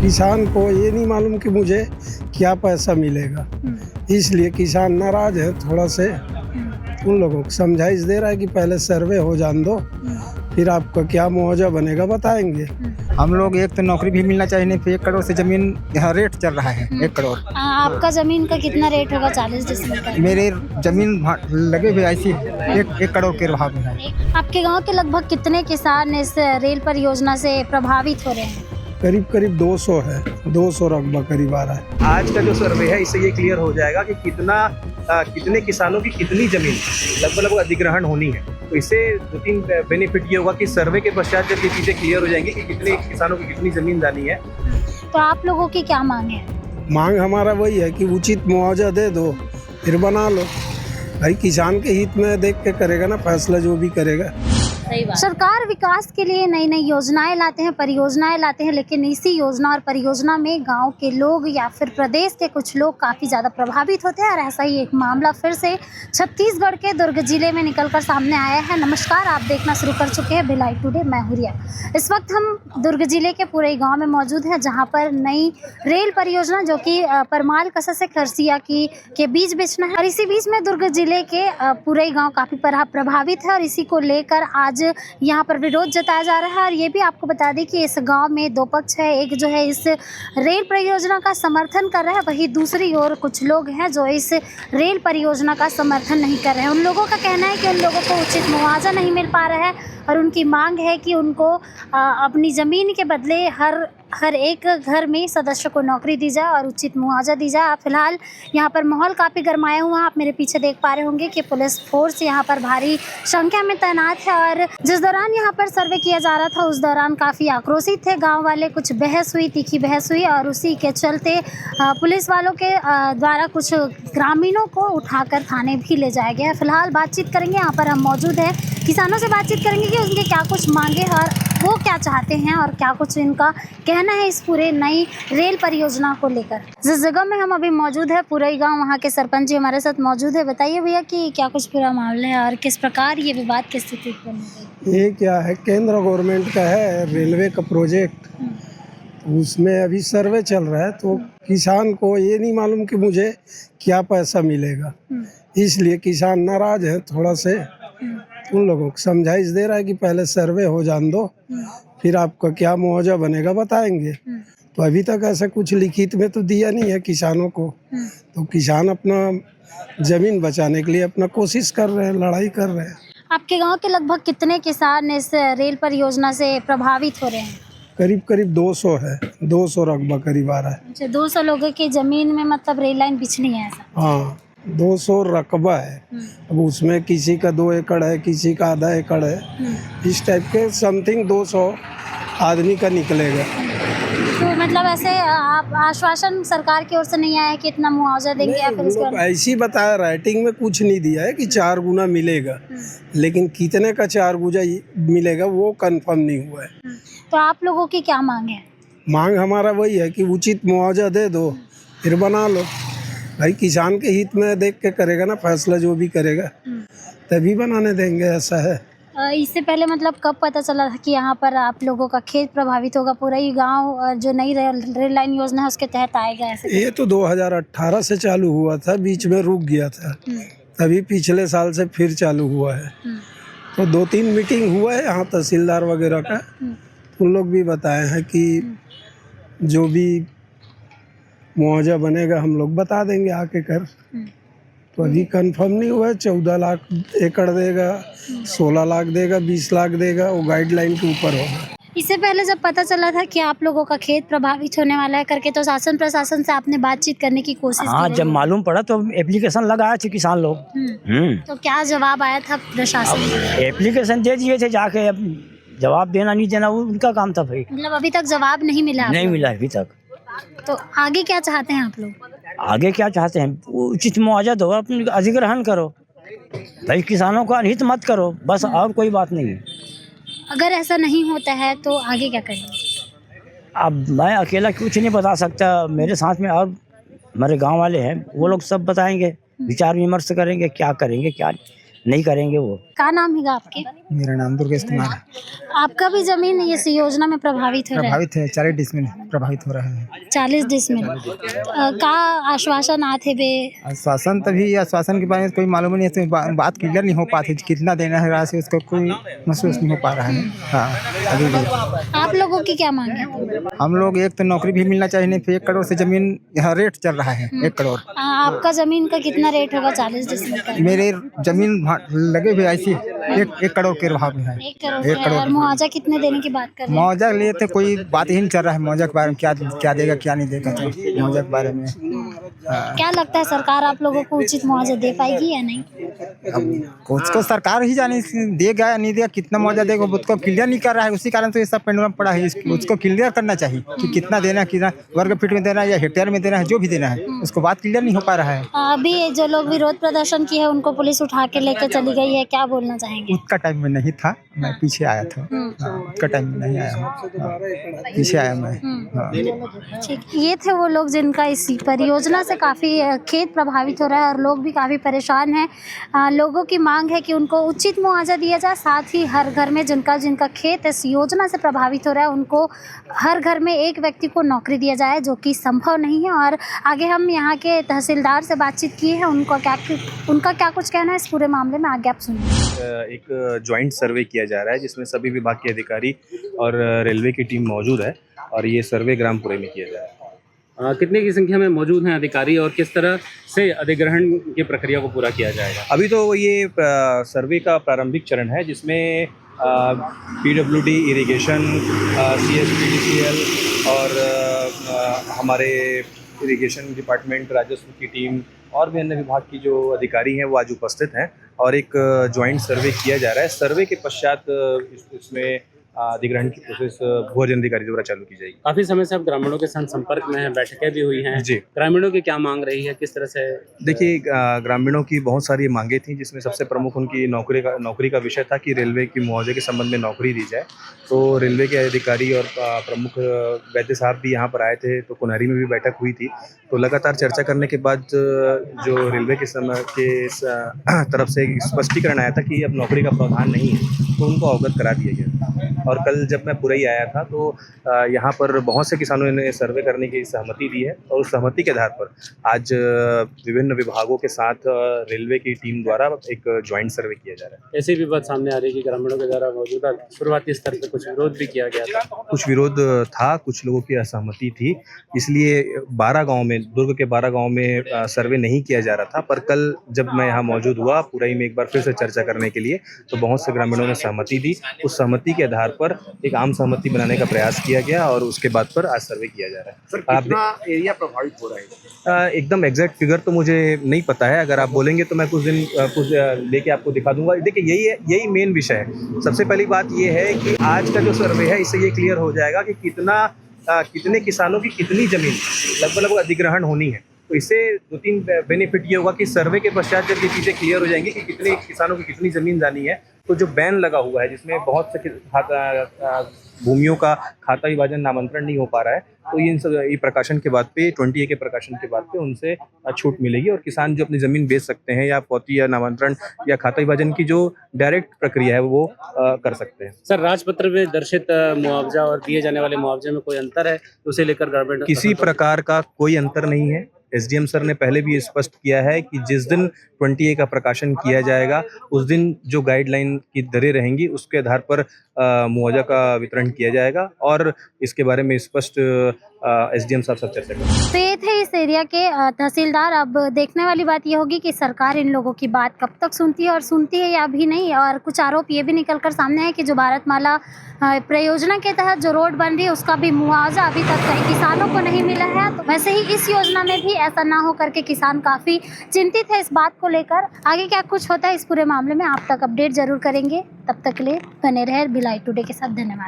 किसान को ये नहीं मालूम कि मुझे क्या पैसा मिलेगा, इसलिए किसान नाराज है। थोड़ा से उन लोगों को समझाइश दे रहा है कि पहले सर्वे हो जान दो, फिर आपका क्या मुआवजा बनेगा बताएंगे। हम लोग एक तो नौकरी भी मिलना चाहिए, नहीं तो 1 करोड़ से जमीन यहाँ रेट चल रहा है 1 करोड़। आपका जमीन का कितना रेट होगा 40 डिसमिल का? मेरे जमीन लगे हुए ऐसी 1 करोड़ के भाव में है। आपके गांव के लगभग कितने किसान इस रेल परियोजना से प्रभावित हो रहे हैं? करीब करीब 200 है, 200 रकबा करीब आ रहा है। आज का जो सर्वे है इससे ये क्लियर हो जाएगा कि कितने किसानों की कितनी जमीन लगभग अधिग्रहण होनी है। तो इससे 2-3 बेनिफिट ये होगा कि सर्वे के पश्चात जब ये चीज़ें क्लियर हो जाएंगी कि कितने किसानों की कितनी जमीन जानी है। तो आप लोगों की क्या मांग है? मांग हमारा वही है कि उचित मुआवजा दे दो, फिर बना लो। भाई किसान के हित में देख के करेगा ना फैसला जो भी करेगा। सरकार विकास के लिए नई नई योजनाएं लाते हैं, परियोजनाएं लाते हैं, लेकिन इसी योजना और परियोजना में गांव के लोग या फिर प्रदेश के कुछ लोग काफ़ी ज़्यादा प्रभावित होते हैं। और ऐसा ही एक मामला फिर से छत्तीसगढ़ के दुर्ग जिले में निकलकर सामने आया है। नमस्कार, आप देखना शुरू कर चुके हैं भिलाई टुडे, मैं हूं रिया। इस वक्त हम दुर्ग जिले के पूरे गाँव में मौजूद हैं, जहाँ पर नई रेल परियोजना जो कि परमाल कसा से खरसिया के बीच बेचना है। और इसी बीच में दुर्ग जिले के पूरे गाँव काफ़ी प्रभावित है और इसी को लेकर आज यहाँ पर विरोध जताया जा रहा है। और ये भी आपको बता दें कि इस गांव में 2 पक्ष है। एक जो है इस रेल परियोजना का समर्थन कर रहा है, वहीं दूसरी ओर कुछ लोग हैं जो इस रेल परियोजना का समर्थन नहीं कर रहे हैं। उन लोगों का कहना है कि उन लोगों को उचित मुआवजा नहीं मिल पा रहा है और उनकी मांग है कि उनको अपनी ज़मीन के बदले हर एक घर में सदस्य को नौकरी दी जाए और उचित मुआवजा दी जाए। फिलहाल यहाँ पर माहौल काफ़ी गरमाया हुआ है। आप मेरे पीछे देख पा रहे होंगे कि पुलिस फोर्स यहाँ पर भारी संख्या में तैनात है। और जिस दौरान यहाँ पर सर्वे किया जा रहा था उस दौरान काफ़ी आक्रोशित थे गांव वाले। कुछ बहस हुई, तीखी बहस हुई और उसी के चलते पुलिस वालों के द्वारा कुछ ग्रामीणों को उठाकर थाने भी ले जाया गया। फिलहाल बातचीत करेंगे, यहाँ पर हम मौजूद हैं, किसानों से बातचीत करेंगे कि उनके क्या कुछ मांगे और वो क्या चाहते हैं और क्या कुछ इनका कहना है इस पूरे नई रेल परियोजना को लेकर। जिस जगह में हम अभी मौजूद है पूरा ही गाँव, वहाँ के सरपंच जी हमारे साथ मौजूद है। बताइए भैया कि क्या कुछ पूरा मामला है और किस प्रकार ये विवाद की स्थिति बनी? ये क्या है, केंद्र गवर्नमेंट का है रेलवे का प्रोजेक्ट, उसमें अभी सर्वे चल रहा है। तो किसान को ये नहीं मालूम कि मुझे क्या पैसा मिलेगा, इसलिए किसान नाराज है। थोड़ा से उन लोगों को समझाइश दे रहा है कि पहले सर्वे हो जान दो, फिर आपका क्या मुआवजा बनेगा बताएंगे। तो अभी तक ऐसा कुछ लिखित में तो दिया नहीं है किसानों को। तो किसान अपना जमीन बचाने के लिए अपना कोशिश कर रहे हैं, लड़ाई कर रहे हैं। आपके गांव के लगभग कितने किसान इस रेल परियोजना से प्रभावित हो रहे हैं? करीब करीब 200 है, 200 रकबा करीब आ रहा है। अच्छा, 200 लोगों की जमीन में मतलब रेल लाइन बिछनी है ऐसा? हाँ, 200 रकबा है। अब उसमें किसी का 2 एकड़ है, किसी का आधा एकड़ है, इस टाइप के समथिंग 200 आदमी का निकलेगा। तो मतलब ऐसे आप आश्वासन सरकार की ओर से नहीं आया है कि इतना मुआवजा देंगे या फिर उसके बाद? ऐसी बताया, राइटिंग में कुछ नहीं दिया है कि 4 गुना मिलेगा, लेकिन कितने का 4 गुना मिलेगा वो कंफर्म नहीं हुआ है। तो आप लोगों की क्या मांग है? मांग हमारा वही है कि उचित मुआवजा दे दो, फिर बना लो। भाई किसान के हित में देख के करेगा ना फैसला जो भी करेगा, तभी बनाने देंगे, ऐसा है। इससे पहले मतलब कब पता चला था कि यहाँ पर आप लोगों का खेत प्रभावित होगा? पूरा ही गांव जो नई रेल लाइन योजना है उसके तहत आएगा ऐसे? ये तो 2018 से चालू हुआ था, बीच में रुक गया था, तभी पिछले साल से फिर चालू हुआ है। तो 2-3 मीटिंग हुआ है यहाँ तहसीलदार वगैरह का, उन लोग भी बताए हैं कि जो भी मुआवजा बनेगा हम लोग बता देंगे आके कर। तो अभी कंफर्म नहीं हुआ है, 14 लाख एकड़ देगा, 16 लाख देगा, 20 लाख देगा, वो गाइडलाइन के ऊपर होगा। इससे पहले जब पता चला था कि आप लोगों का खेत प्रभावित होने वाला है करके, तो शासन प्रशासन से आपने बातचीत करने की कोशिश की? हाँ, जब मालूम पड़ा तो एप्लीकेशन लगाए थे किसान लोग। तो क्या जवाब आया था प्रशासन? एप्लीकेशन दे दिए थे जाके, अब जवाब देना नहीं देना वो उनका काम था भाई। मतलब अभी तक जवाब नहीं मिला? नहीं मिला अभी तक। तो आगे क्या चाहते हैं आप लोग? आगे क्या चाहते हैं, उचित मुआवजा दो, अपने अधिग्रहण करो भाई, किसानों का अनहित मत करो, बस और कोई बात नहीं है। अगर ऐसा नहीं होता है तो आगे क्या करेंगे? अब मैं अकेला कुछ नहीं बता सकता, मेरे साथ में और हमारे गांव वाले हैं, वो लोग सब बताएंगे, विचार विमर्श करेंगे, क्या करेंगे क्या नहीं करेंगे। वो क्या नाम है आपके? मेरा नाम दुर्गेश कुमार है। आपका भी जमीन इस योजना में प्रभावित हो रहा है? प्रभावित है, 40 डिसमिल प्रभावित हो रहा है। 40 डिसमिल का आश्वासन आते बे? आश्वासन तभी, आश्वासन के बारे में कोई मालूम नहीं है, तो बात क्लियर नहीं हो पाती, कितना देना है राशि उसको कोई महसूस नहीं हो पा रहा है। हाँ, अभी भी आप लोगों की क्या मांग है? हम लोग, एक तो नौकरी भी मिलना चाहिए, नहीं फिर 1 करोड़ से जमीन यहाँ रेट चल रहा है 1 करोड़। आपका जमीन का कितना रेट होगा 40 डिसमिल का? मेरे जमीन लगे हुए ऐसी 1 करोड़ के भाव में है। 1 करोड़। और मुआवजा कितने देने की बात कर रहे हैं? मुआवजा लिए तो कोई बात ही नहीं चल रहा है, मुआवजा के बारे में क्या देगा क्या नहीं देगा, तो मुआवजा के बारे में क्या लगता है सरकार आप लोगों को उचित मुआवजा दे पाएगी या नहीं? अब उसको सरकार ही जाने, देगा या नहीं देगा, कितना मुआवजा देगा उसको क्लियर नहीं कर रहा है, उसी कारण तो ये सब पेंडुलम पड़ा है। उसको क्लियर करना चाहिए कि कितना देना है, कितना वर्ग फीट में देना है या हेक्टेयर में देना है, जो भी देना है उसको बात क्लियर नहीं हो पा रहा है। अभी जो लोग विरोध प्रदर्शन किए हैं उनको पुलिस उठा के लेके चली गई है, क्या बोलना चाहेंगे? उसका टाइम में नहीं था, मैं पीछे आया था। हाँ, उसका टाइम में नहीं आया हूँ। हाँ, पीछे आया मैं। हाँ। ठीक, ये थे वो लोग जिनका इस परियोजना से काफ़ी खेत प्रभावित हो रहा है और लोग भी काफ़ी परेशान हैं। लोगों की मांग है कि उनको उचित मुआवजा दिया जाए, साथ ही हर घर में जिनका खेत इस योजना से प्रभावित हो रहा है उनको हर घर में एक व्यक्ति को नौकरी दिया जाए, जो कि संभव नहीं है। और आगे हम यहाँ के तहसीलदार से बातचीत किए हैं, उनका क्या कुछ कहना है इस पूरे मामले में, आगे आप सुनिए। एक जॉइंट सर्वे किया जा रहा है जिसमें सभी विभाग के अधिकारी और रेलवे की टीम मौजूद है और ये सर्वे ग्रामपुरे में किया जा रहा है। कितने की संख्या में मौजूद हैं अधिकारी और किस तरह से अधिग्रहण की प्रक्रिया को पूरा किया जाएगा? अभी तो ये सर्वे का प्रारंभिक चरण है जिसमें PWD, इरिगेशन, CSPDCL और हमारे इरिगेशन डिपार्टमेंट, राजस्व की टीम और भी अन्य विभाग की जो अधिकारी हैं वो आज उपस्थित हैं और एक जॉइंट सर्वे किया जा रहा है। सर्वे के पश्चात इसमें अधिग्रहण की प्रोसेस भू-अर्जन अधिकारी द्वारा चालू की जाएगी। काफी समय से आप ग्रामीणों के साथ संपर्क में हैं, बैठकें भी हुई हैं। जी। ग्रामीणों की क्या मांग रही है, किस तरह से? देखिए, ग्रामीणों की बहुत सारी मांगे थी जिसमें सबसे प्रमुख उनकी नौकरी का विषय था कि रेलवे की मुआवजे के संबंध में नौकरी दी जाए। तो रेलवे के अधिकारी और प्रमुख वैद्य साहब भी यहाँ पर आए थे, तो कुनहरी में भी बैठक हुई थी। तो लगातार चर्चा करने के बाद जो रेलवे के तरफ से स्पष्टीकरण आया था कि अब नौकरी का प्रावधान नहीं है, तो उनको अवगत करा दिया गया। और कल जब मैं पुरई आया था तो यहाँ पर बहुत से किसानों ने सर्वे करने की सहमति दी है और उस सहमति के आधार पर आज विभिन्न विभागों के साथ रेलवे की टीम द्वारा एक ज्वाइंट सर्वे किया जा रहा है। ऐसी भी बात सामने आ रही है कि ग्रामीणों के द्वारा मौजूदा शुरुआती स्तर पर कुछ विरोध भी किया गया था। कुछ विरोध था, कुछ लोगों की असहमति थी, इसलिए 12 गाँव में, दुर्ग के 12 गाँव में सर्वे नहीं किया जा रहा था। पर कल जब मैं यहाँ मौजूद हुआ पुरई में एक बार फिर से चर्चा करने के लिए, तो बहुत से ग्रामीणों ने सहमति दी। उस सहमति के आधार पर एक आम सहमति बनाने का प्रयास किया गया और उसके बाद पर आज सर्वे किया जा रहा है। सर, कितना एरिया प्रभावित हो रहा है? एकदम एग्जैक्ट फिगर तो मुझे नहीं पता है, अगर आप बोलेंगे तो मैं कुछ लेके आपको दिखा दूंगा। देखिए, यही मेन विषय है। सबसे पहली बात ये है कि आज का जो सर्वे है इससे ये क्लियर हो जाएगा कि कितने किसानों की कितनी जमीन लगभग अधिग्रहण होनी है। तो इससे 2-3 बेनिफिट ये होगा कि सर्वे के पश्चात जब ये चीज़ें क्लियर हो जाएंगी कि कितने किसानों की कितनी ज़मीन जानी है, तो जो बैन लगा हुआ है जिसमें बहुत से भूमियों का खाता विभाजन नामांतरण नहीं हो पा रहा है, तो ये प्रकाशन के बाद पे 20A के प्रकाशन के बाद पे उनसे छूट मिलेगी और किसान जो अपनी ज़मीन बेच सकते हैं या पौती या नामांतरण या खाता विभाजन की जो डायरेक्ट प्रक्रिया है वो कर सकते हैं। सर, राजपत्र में दर्शित मुआवजा और दिए जाने वाले मुआवजे में कोई अंतर है? उसे लेकर ग्रामीण किसी प्रकार का कोई अंतर नहीं है। SDM सर ने पहले भी स्पष्ट किया है कि जिस दिन 20A का प्रकाशन किया जाएगा उस दिन जो गाइडलाइन की दरें रहेंगी उसके आधार पर मुआवजा का वितरण किया जाएगा और इसके बारे में स्पष्ट SDM साहब सब चर्चा करेंगे। तो ये थे इस एरिया के तहसीलदार। अब देखने वाली बात ये होगी कि सरकार इन लोगों की बात कब तक सुनती है और सुनती है या भी नहीं। और कुछ आरोप ये भी निकलकर सामने है कि जो भारतमाला परियोजना के तहत जो रोड बन रही है उसका भी मुआवजा अभी तक कई किसानों को नहीं मिला है। तो वैसे ही इस योजना में भी ऐसा ना हो करके किसान काफ़ी चिंतित है इस बात को लेकर। आगे क्या कुछ होता है इस पूरे मामले में आप तक अपडेट जरूर करेंगे। तब तक के लिए बने रहे भिलाई टुडे के साथ। धन्यवाद।